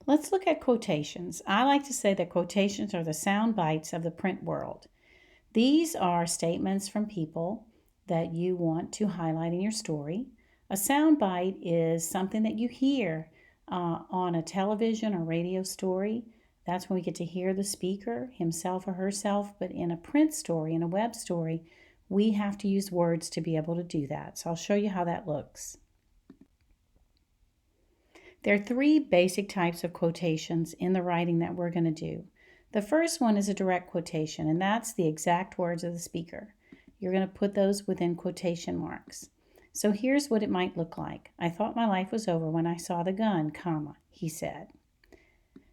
Let's look at quotations. I like to say that quotations are the sound bites of the print world. These are statements from people that you want to highlight in your story. A sound bite is something that you hear on a television or radio story. That's when we get to hear the speaker, himself or herself. But in a print story, in a web story, we have to use words to be able to do that. So I'll show you how that looks. There are three basic types of quotations in the writing that we're going to do. The first one is a direct quotation, and that's the exact words of the speaker. You're going to put those within quotation marks. So here's what it might look like. I thought my life was over when I saw the gun, comma, he said.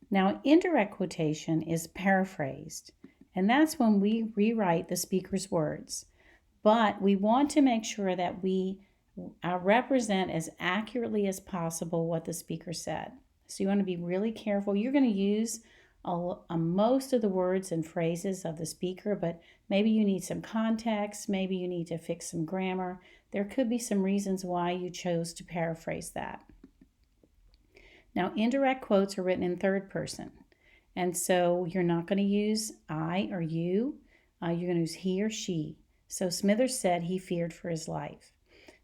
Now, indirect quotation is paraphrased, and that's when we rewrite the speaker's words. But we want to make sure that we represent as accurately as possible what the speaker said. So you want to be really careful. You're going to use most of the words and phrases of the speaker, but maybe you need some context, maybe you need to fix some grammar. There could be some reasons why you chose to paraphrase that. Now, indirect quotes are written in third person, and so you're not going to use I or you. You're going to use he or she. So Smithers said he feared for his life.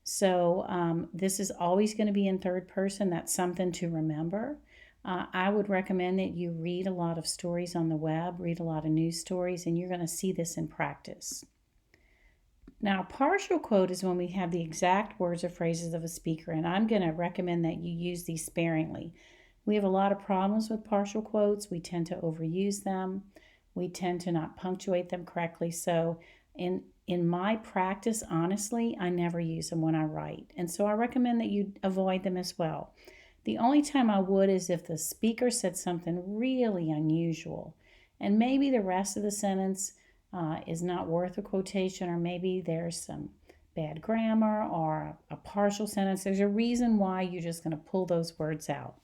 So this is always going to be in third person. That's something to remember. I would recommend that you read a lot of stories on the web, read a lot of news stories, and you're going to see this in practice. Now, partial quote is when we have the exact words or phrases of a speaker, and I'm going to recommend that you use these sparingly. We have a lot of problems with partial quotes. We tend to overuse them. We tend to not punctuate them correctly. So in my practice, honestly, I never use them when I write. And so I recommend that you avoid them as well. The only time I would is if the speaker said something really unusual, and maybe the rest of the sentence is not worth a quotation, or maybe there's some bad grammar or a partial sentence. There's a reason why you're just going to pull those words out.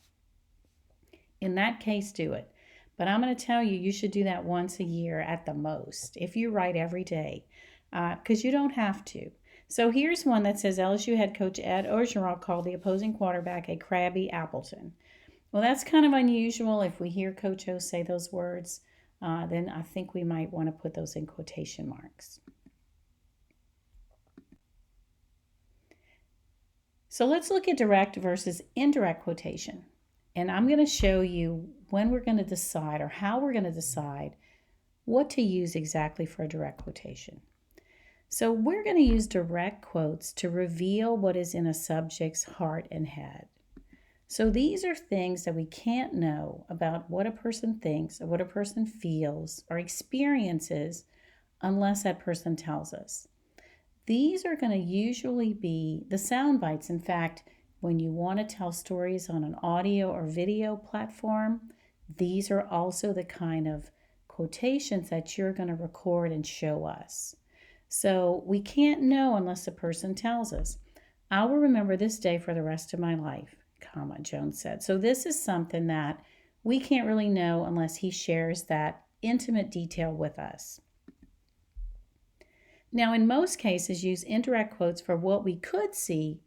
In that case, do it. But I'm going to tell you, you should do that once a year at the most, if you write every day, because you don't have to. So here's one that says LSU head coach Ed Orgeron called the opposing quarterback a crabby Appleton. Well, that's kind of unusual. If we hear Coach O say those words, then I think we might want to put those in quotation marks. So let's look at direct versus indirect quotation. And I'm going to show you when we're going to decide, or how we're going to decide what to use exactly for a direct quotation. So we're going to use direct quotes to reveal what is in a subject's heart and head. So these are things that we can't know about what a person thinks or what a person feels or experiences unless that person tells us. These are going to usually be the sound bites. In fact, when you want to tell stories on an audio or video platform, these are also the kind of quotations that you're going to record and show us. So we can't know unless the person tells us. I will remember this day for the rest of my life, comma, Jones said. So this is something that we can't really know unless he shares that intimate detail with us. Now, in most cases, use indirect quotes for what we could see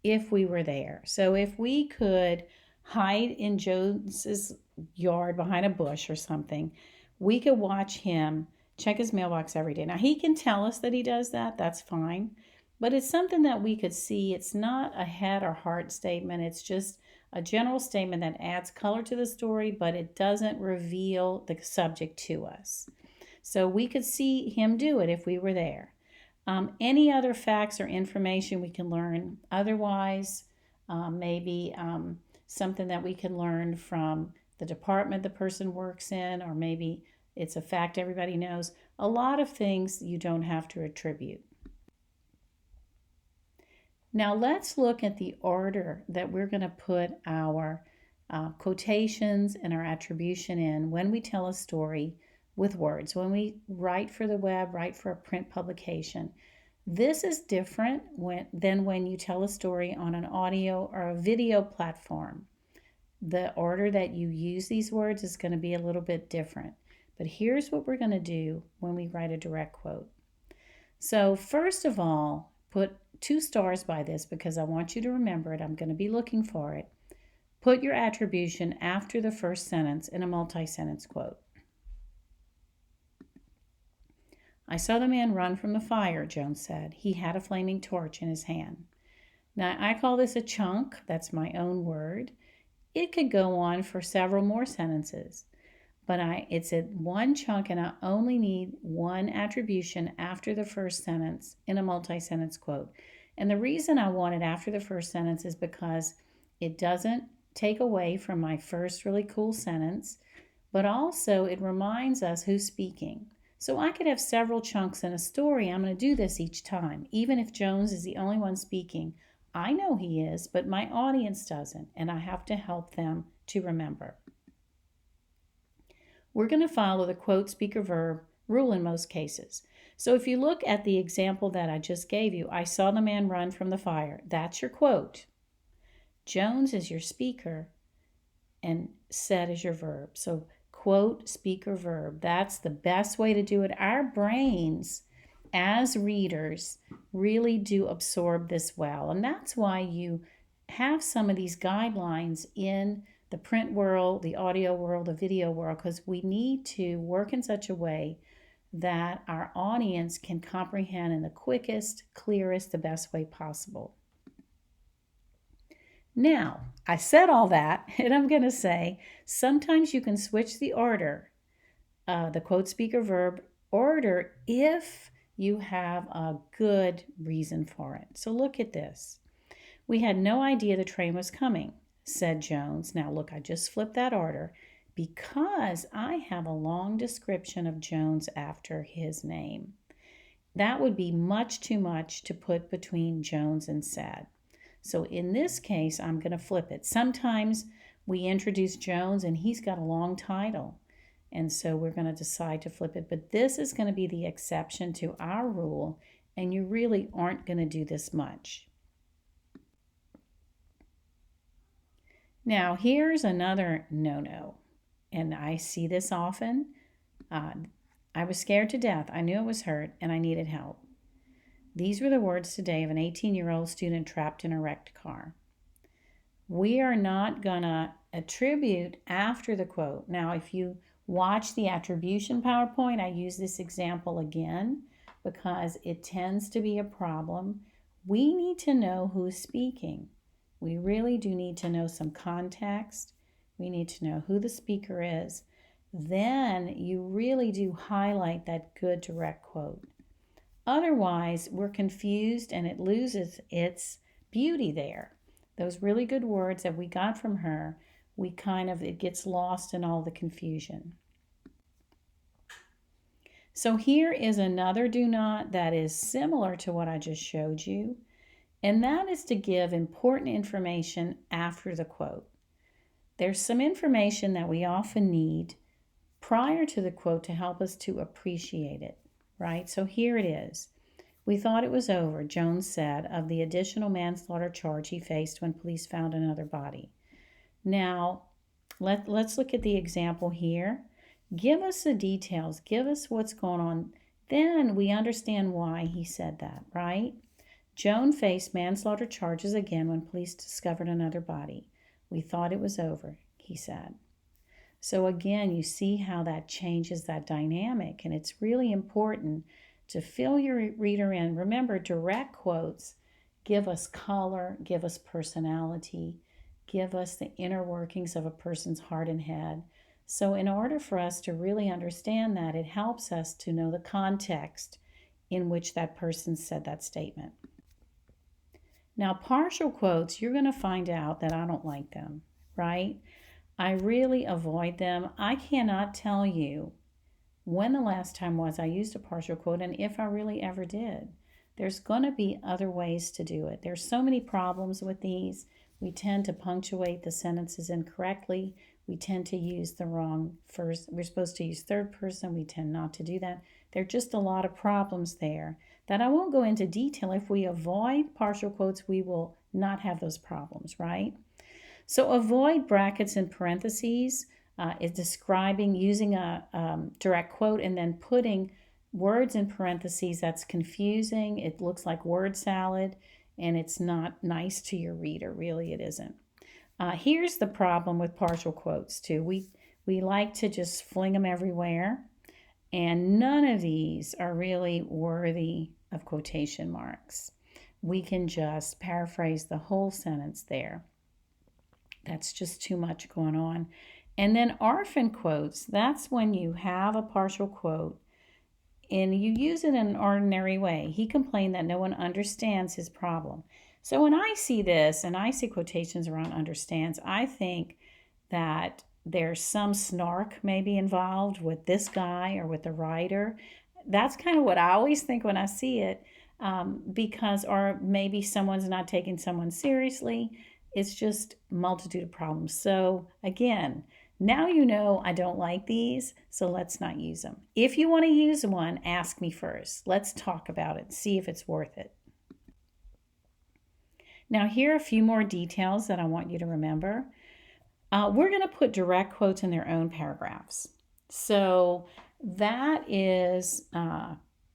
if we were there. So if we could hide in Jones's yard behind a bush or something, we could watch him check his mailbox every day. Now, he can tell us that he does that. That's fine. But it's something that we could see. It's not a head or heart statement. It's just a general statement that adds color to the story, but it doesn't reveal the subject to us. So we could see him do it if we were there. Any other facts or information we can learn otherwise, maybe something that we can learn from the department the person works in, or maybe it's a fact everybody knows. A lot of things you don't have to attribute. Now let's look at the order that we're going to put our quotations and our attribution in when we tell a story with words. When we write for the web, write for a print publication. This is different than when you tell a story on an audio or a video platform. The order that you use these words is going to be a little bit different. But here's what we're going to do when we write a direct quote. So first of all, put 2 stars by this because I want you to remember it. I'm going to be looking for it. Put your attribution after the first sentence in a multi-sentence quote. I saw the man run from the fire, Jones said. He had a flaming torch in his hand. Now, I call this a chunk. That's my own word. It could go on for several more sentences, but it's a one chunk, and I only need one attribution after the first sentence in a multi-sentence quote. And the reason I want it after the first sentence is because it doesn't take away from my first really cool sentence, but also it reminds us who's speaking. So I could have several chunks in a story. I'm going to do this each time. Even if Jones is the only one speaking, I know he is, but my audience doesn't, and I have to help them to remember. We're going to follow the quote, speaker, verb rule in most cases. So if you look at the example that I just gave you, I saw the man run from the fire. That's your quote. Jones is your speaker, and said is your verb. So quote, speaker, verb. That's the best way to do it. Our brains, as readers, really do absorb this well. And that's why you have some of these guidelines in the print world, the audio world, the video world, because we need to work in such a way that our audience can comprehend in the quickest, clearest, the best way possible. Now, I said all that, and I'm going to say sometimes you can switch the order, the quote, speaker, verb order, if you have a good reason for it. So look at this. We had no idea the train was coming, said Jones. Now look, I just flipped that order because I have a long description of Jones after his name. That would be much too much to put between Jones and said. So in this case, I'm going to flip it. Sometimes we introduce Jones and he's got a long title, and so we're going to decide to flip it. But this is going to be the exception to our rule, and you really aren't going to do this much. Now, here's another no-no, and I see this often. I was scared to death. I knew it was hurt, and I needed help. These were the words today of an 18-year-old student trapped in a wrecked car. We are not going to attribute after the quote. Now, if you watch the attribution PowerPoint, I use this example again because it tends to be a problem. We need to know who's speaking. We really do need to know some context. We need to know who the speaker is. Then you really do highlight that good direct quote. Otherwise, we're confused and it loses its beauty there. Those really good words that we got from her, it gets lost in all the confusion. So here is another do not that is similar to what I just showed you, and that is to give important information after the quote. There's some information that we often need prior to the quote to help us to appreciate it, right? So here it is. We thought it was over, Jones said, of the additional manslaughter charge he faced when police found another body. Now, let's look at the example here. Give us the details. Give us what's going on. Then we understand why he said that, right? Joan faced manslaughter charges again when police discovered another body. We thought it was over, he said. So again, you see how that changes that dynamic, and it's really important to fill your reader in. Remember, direct quotes give us color, give us personality, give us the inner workings of a person's heart and head. So in order for us to really understand that, it helps us to know the context in which that person said that statement. Now, partial quotes, you're going to find out that I don't like them, right? I really avoid them. I cannot tell you when the last time was I used a partial quote and if I really ever did. There's going to be other ways to do it. There's so many problems with these. We tend to punctuate the sentences incorrectly. We tend to use the wrong first. We're supposed to use third person. We tend not to do that. There are just a lot of problems there that I won't go into detail. If we avoid partial quotes, we will not have those problems, right? So avoid brackets and parentheses. Is describing using a direct quote and then putting words in parentheses. That's confusing. It looks like word salad, and it's not nice to your reader. Really, it isn't. Here's the problem with partial quotes too. We like to just fling them everywhere, and none of these are really worthy of quotation marks. We can just paraphrase the whole sentence there. That's just too much going on. And then orphan quotes, that's when you have a partial quote and you use it in an ordinary way. He complained that no one understands his problem. So when I see this and I see quotations around understands, I think that there's some snark maybe involved with this guy or with the writer. That's kind of what I always think when I see it, because, or maybe someone's not taking someone seriously. It's just multitude of problems. So again, now you know I don't like these, so let's not use them. If you want to use one, ask me first. Let's talk about it, see if it's worth it. Now here are a few more details that I want you to remember. We're going to put direct quotes in their own paragraphs. So that is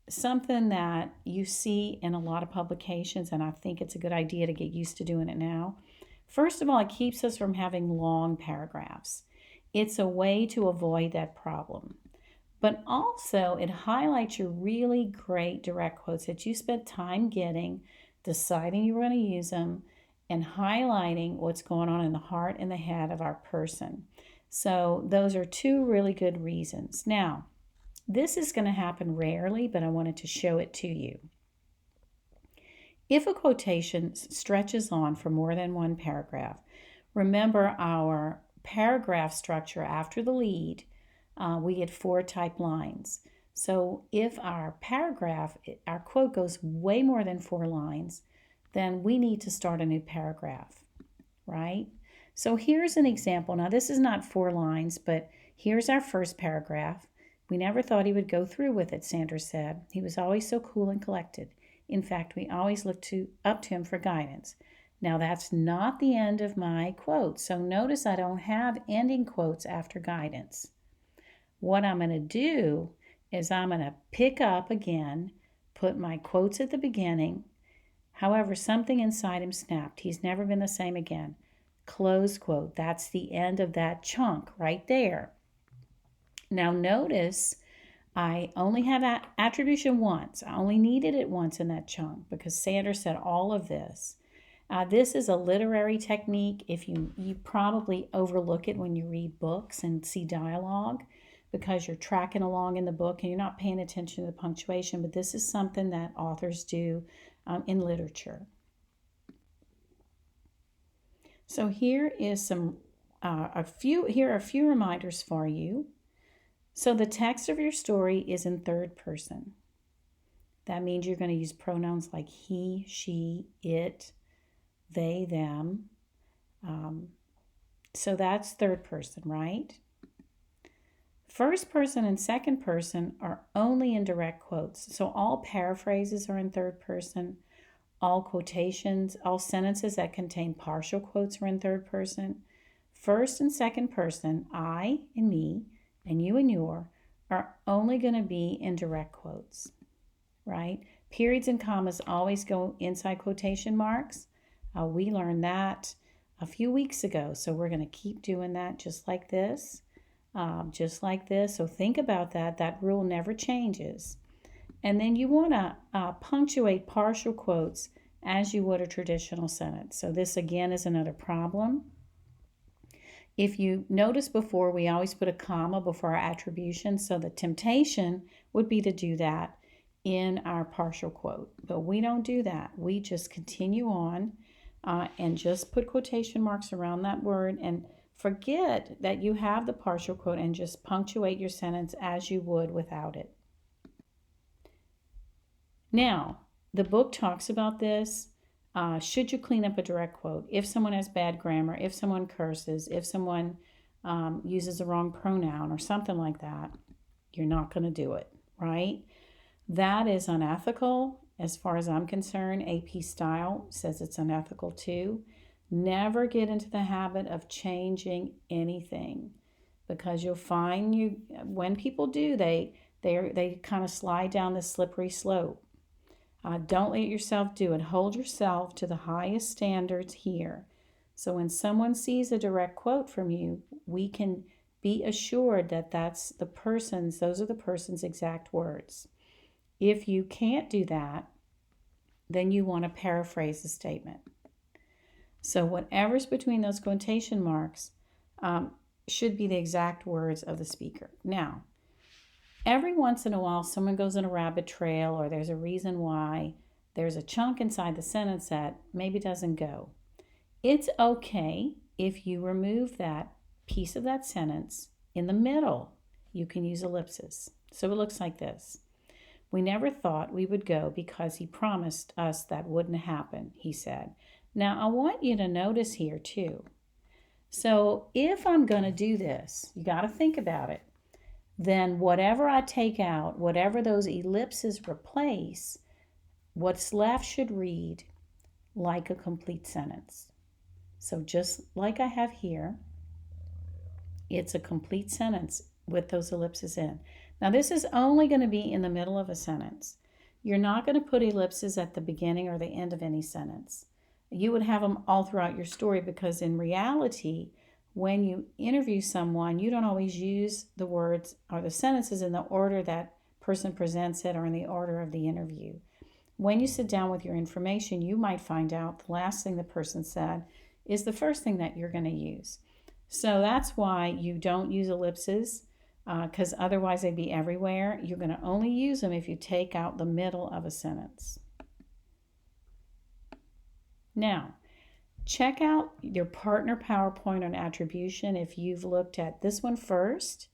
something that you see in a lot of publications, and I think it's a good idea to get used to doing it now. First of all, it keeps us from having long paragraphs. It's a way to avoid that problem. But also, it highlights your really great direct quotes that you spent time getting, deciding you were going to use them, and highlighting what's going on in the heart and the head of our person. So those are two really good reasons. Now, this is going to happen rarely, but I wanted to show it to you. If a quotation stretches on for more than one paragraph, remember our paragraph structure after the lead, we get 4 type lines. So if our paragraph, our quote goes way more than 4 lines, then we need to start a new paragraph, right? So here's an example. Now this is not 4 lines, but here's our first paragraph. We never thought he would go through with it, Sandra said. He was always so cool and collected. In fact, we always looked up to him for guidance. Now that's not the end of my quote. So notice I don't have ending quotes after guidance. What I'm going to do is I'm going to pick up again, put my quotes at the beginning. However, something inside him snapped. He's never been the same again. Close quote. That's the end of that chunk right there. Now notice I only have attribution once. I only needed it once in that chunk because Sandra said all of this. This is a literary technique. If you probably overlook it when you read books and see dialogue because you're tracking along in the book and you're not paying attention to the punctuation, but this is something that authors do in literature. So here is a few reminders for you. So the text of your story is in third person. That means you're going to use pronouns like he, she, it, they, them. So that's third person, right? First person and second person are only in direct quotes. So all paraphrases are in third person. All quotations, all sentences that contain partial quotes are in third person. First and second person, I and me, and you and your, are only going to be in direct quotes, right? Periods and commas always go inside quotation marks. We learned that a few weeks ago, so we're going to keep doing that just like this. So think about that. That rule never changes. And then you want to punctuate partial quotes as you would a traditional sentence. So this again is another problem. If you notice before, we always put a comma before our attribution, so the temptation would be to do that in our partial quote. But we don't do that. We just continue on and just put quotation marks around that word and forget that you have the partial quote and just punctuate your sentence as you would without it. Now, the book talks about this. Should you clean up a direct quote? If someone has bad grammar, if someone curses, if someone uses the wrong pronoun or something like that, you're not going to do it, right? That is unethical. As far as I'm concerned, AP Style says it's unethical too. Never get into the habit of changing anything because you'll find when people do, they kind of slide down this slippery slope. Don't let yourself do it. Hold yourself to the highest standards here. So when someone sees a direct quote from you, we can be assured that those are the person's exact words. If you can't do that, then you want to paraphrase the statement. So whatever's between those quotation marks should be the exact words of the speaker. Now, every once in a while, someone goes on a rabbit trail, or there's a reason why there's a chunk inside the sentence that maybe doesn't go. It's okay if you remove that piece of that sentence in the middle. You can use ellipses. So it looks like this. We never thought we would go because he promised us that wouldn't happen, he said. Now, I want you to notice here too. So if I'm going to do this, you got to think about it. Then whatever I take out, whatever those ellipses replace, what's left should read like a complete sentence. So just like I have here, it's a complete sentence with those ellipses in. Now this is only going to be in the middle of a sentence. You're not going to put ellipses at the beginning or the end of any sentence. You would have them all throughout your story, because in reality, when you interview someone, you don't always use the words or the sentences in the order that person presents it or in the order of the interview. When you sit down with your information, you might find out the last thing the person said is the first thing that you're going to use. So that's why you don't use ellipses, because otherwise they'd be everywhere. You're going to only use them if you take out the middle of a sentence. Now, check out your partner PowerPoint on attribution. If you've looked at this one first,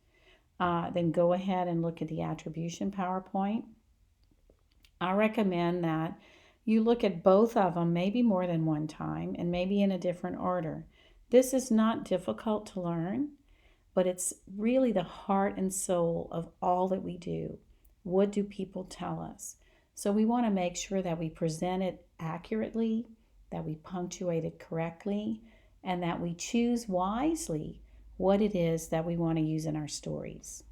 then go ahead and look at the attribution PowerPoint. I recommend that you look at both of them maybe more than one time and maybe in a different order. This is not difficult to learn, but it's really the heart and soul of all that we do. What do people tell us? So we want to make sure that we present it accurately, that we punctuate it correctly, and that we choose wisely what it is that we want to use in our stories.